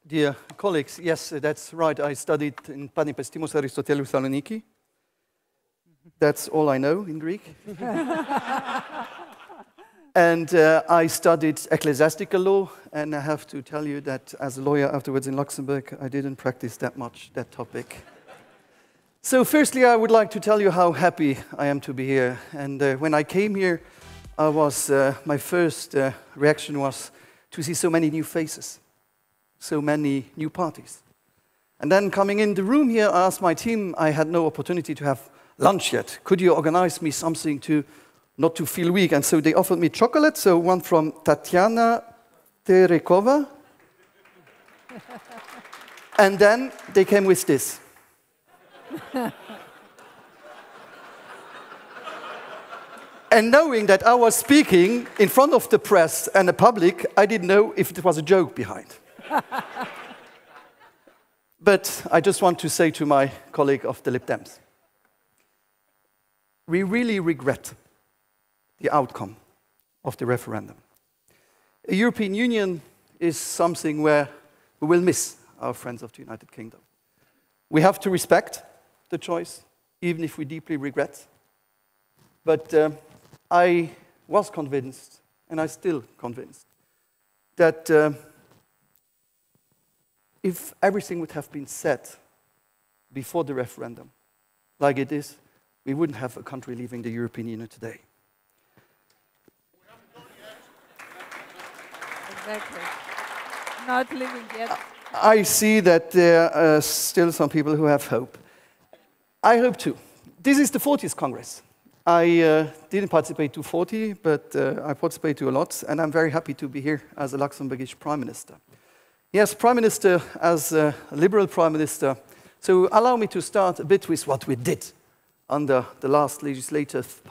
Dear colleagues, yes, that's right. I studied in Panistimos Aristotelou Thessaloniki. That's all I know in Greek. And I studied ecclesiastical law, and I have to tell you that as a lawyer afterwards in Luxembourg, I didn't practice that much that topic. So firstly, I would like to tell you how happy I am to be here. And when I came here, my first reaction was to see so many new faces, so many new parties. And then coming in the room here, I asked my team, I had no opportunity to have lunch yet. Could you organize me something to not to feel weak? And so they offered me chocolate, so one from Tatiana Terekova. And then they came with this. And knowing that I was speaking in front of the press and the public, I didn't know if it was a joke behind. But I just want to say to my colleague of the Lib Dems, we really regret the outcome of the referendum. The European Union is something where we will miss our friends of the United Kingdom. We have to respect the choice, even if we deeply regret. But I was convinced, and I'm still convinced, that if everything would have been said before the referendum, like it is, we wouldn't have a country leaving the European Union today. Exactly. Not living yet. I see that there are still some people who have hope. I hope too. This is the 40th Congress. I didn't participate to 40, but I participate to a lot, and I'm very happy to be here as a Luxembourgish Prime Minister. Yes, Prime Minister as a Liberal Prime Minister. So allow me to start a bit with what we did under the last legislative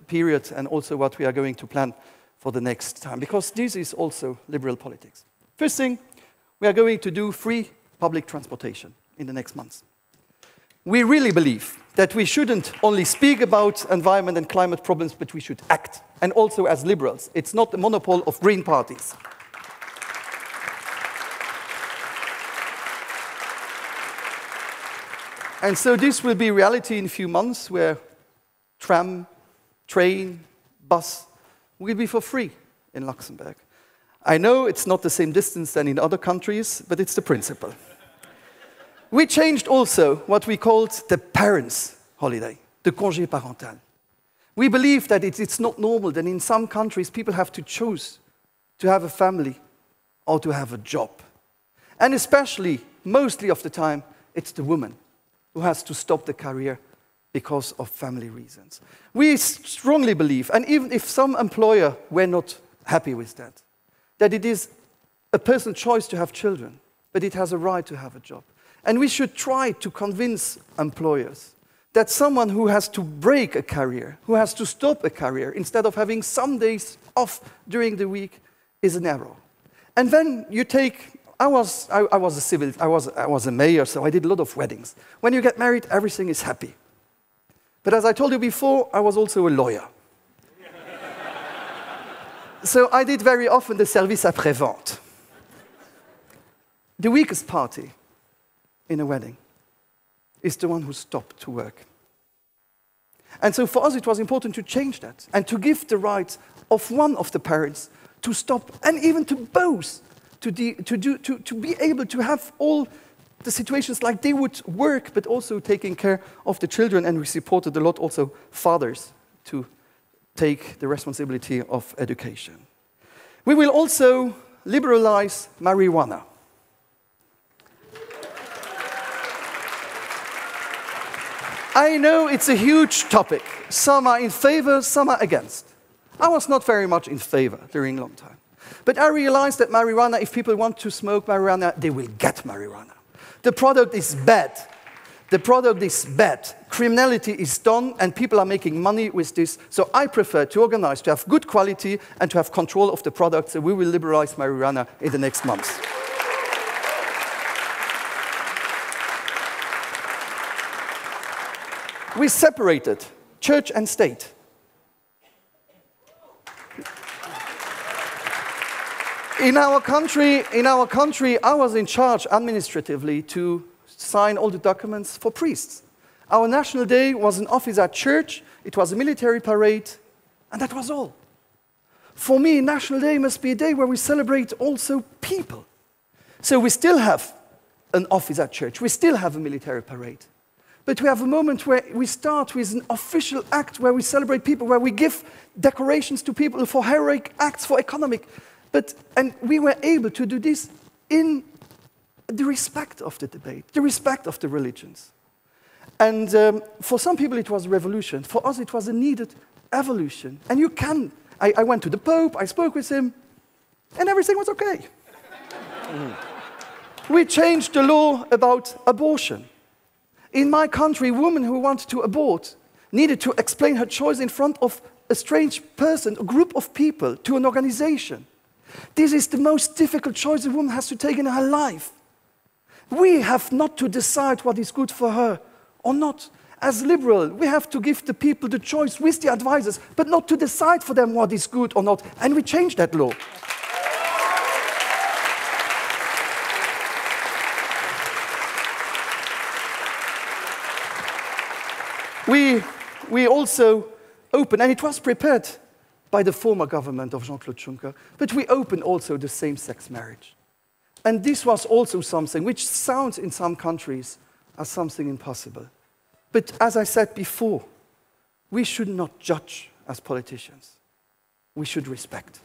period, and also what we are going to plan for the next time, because this is also liberal politics. First thing, we are going to do free public transportation in the next months. We really believe that we shouldn't only speak about environment and climate problems, but we should act. And also as liberals, it's not the monopoly of green parties. And so this will be reality in a few months, where tram, train, bus will be for free in Luxembourg. I know it's not the same distance than in other countries, but it's the principle. We changed also what we called the parents' holiday, the congé parental. We believe that it's not normal that in some countries people have to choose to have a family or to have a job. And especially, mostly of the time, it's the woman who has to stop the career because of family reasons. We strongly believe, and even if some employer were not happy with that it is a person's choice to have children, but it has a right to have a job. And we should try to convince employers that someone who has to break a career, who has to stop a career, instead of having some days off during the week, is an error. And then you take, I was a mayor, so I did a lot of weddings. When you get married, everything is happy. But as I told you before, I was also a lawyer. So I did very often the service après-vente. The weakest party in a wedding is the one who stopped to work. And so for us it was important to change that and to give the right of one of the parents to stop, and even to both, to be able to have all the situations like they would work, but also taking care of the children. And we supported a lot also fathers to take the responsibility of education. We will also liberalize marijuana. I know it's a huge topic. Some are in favor, some are against. I was not very much in favor during a long time. But I realized that marijuana, if people want to smoke marijuana, they will get marijuana. The product is bad. The product is bad. Criminality is done, and people are making money with this. So I prefer to organize, to have good quality, and to have control of the product. So we will liberalize marijuana in the next months. We separated church and state. In our country, I was in charge administratively to sign all the documents for priests. Our national day was an office at church, it was a military parade, and that was all. For me, National Day must be a day where we celebrate also people. So we still have an office at church, we still have a military parade. But we have a moment where we start with an official act where we celebrate people, where we give decorations to people for heroic acts, for economic. And we were able to do this in the respect of the debate, the respect of the religions. And for some people it was a revolution. For us it was a needed evolution. And I went to the Pope, I spoke with him, and everything was okay. We changed the law about abortion. In my country, a woman who wanted to abort needed to explain her choice in front of a strange person, a group of people, to an organization. This is the most difficult choice a woman has to take in her life. We have not to decide what is good for her or not. As liberal, we have to give the people the choice with the advisors, but not to decide for them what is good or not. And we changed that law. We also opened, and it was prepared by the former government of Jean-Claude Juncker, but we opened also the same-sex marriage. And this was also something which sounds in some countries as something impossible. But as I said before, we should not judge as politicians. We should respect.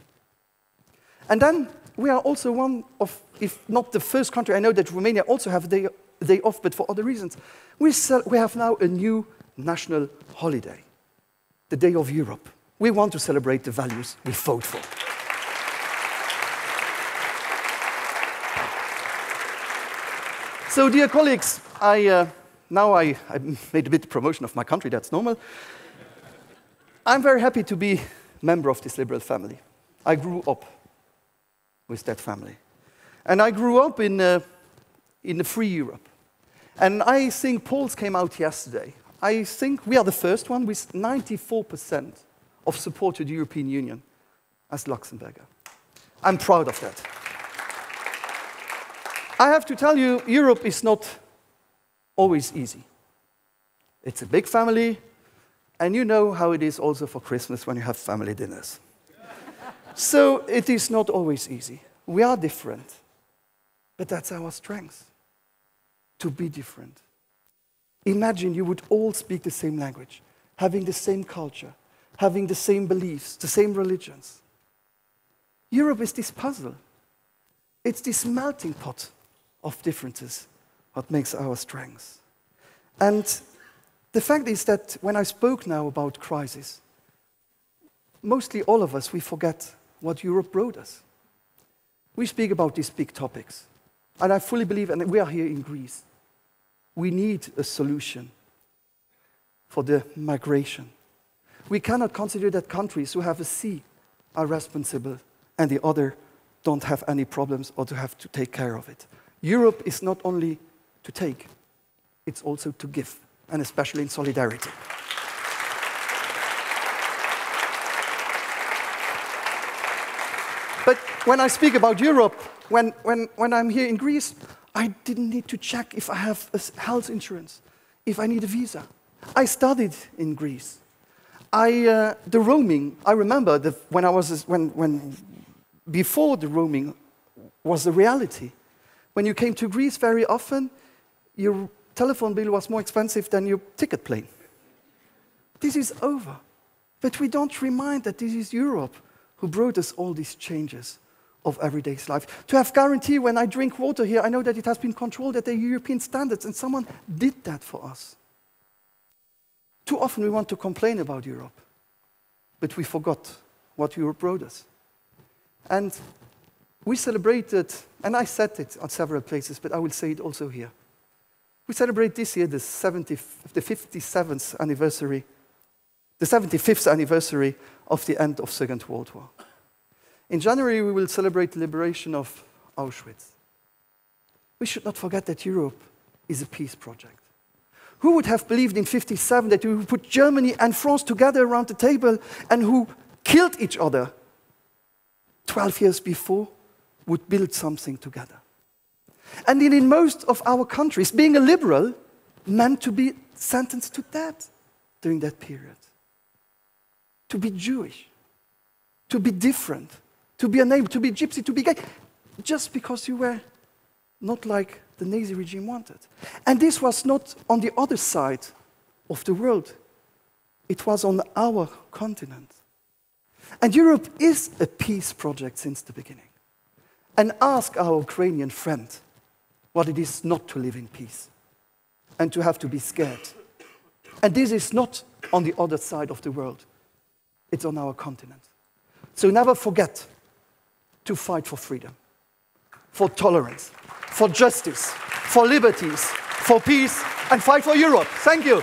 And then we are also one of, if not the first country, I know that Romania also have a day off, but for other reasons. We have now a new national holiday, the Day of Europe. We want to celebrate the values we fought for. So, dear colleagues, now I made a bit of promotion of my country, that's normal. I'm very happy to be a member of this liberal family. I grew up with that family. And I grew up in a free Europe. And I think polls came out yesterday. I think we are the first one with 94% of support to the European Union as Luxembourger. I'm proud of that. I have to tell you, Europe is not always easy. It's a big family, and you know how it is also for Christmas when you have family dinners. So it is not always easy. We are different, but that's our strength, to be different. Imagine you would all speak the same language, having the same culture, having the same beliefs, the same religions. Europe is this puzzle. It's this melting pot of differences, what makes our strengths. And the fact is that when I spoke now about crisis, mostly all of us, we forget what Europe brought us. We speak about these big topics, and I fully believe, and we are here in Greece, we need a solution for the migration. We cannot consider that countries who have a sea are responsible and the other don't have any problems or to have to take care of it. Europe is not only to take, it's also to give, and especially in solidarity. But when I speak about Europe, when I'm here in Greece, I didn't need to check if I have a health insurance, if I need a visa. I studied in Greece. The roaming, I remember when before the roaming was a reality. When you came to Greece very often, your telephone bill was more expensive than your ticket plane. This is over. But we don't remind that this is Europe who brought us all these changes of everyday life. To have guarantee when I drink water here, I know that it has been controlled at the European standards, and someone did that for us. Too often we want to complain about Europe, but we forgot what Europe brought us. And we celebrated, and I said it at several places, but I will say it also here. We celebrate this year the 75th anniversary of the end of the Second World War. In January, we will celebrate the liberation of Auschwitz. We should not forget that Europe is a peace project. Who would have believed in 1957 that we would put Germany and France together around the table and who killed each other 12 years before would build something together. And in most of our countries, being a liberal meant to be sentenced to death during that period. To be Jewish, to be different, to be unable, to be gypsy, to be gay, just because you were not like the Nazi regime wanted. And this was not on the other side of the world. It was on our continent. And Europe is a peace project since the beginning. And ask our Ukrainian friend what it is not to live in peace and to have to be scared. And this is not on the other side of the world. It's on our continent. So never forget to fight for freedom, for tolerance, for justice, for liberties, for peace, and fight for Europe. Thank you.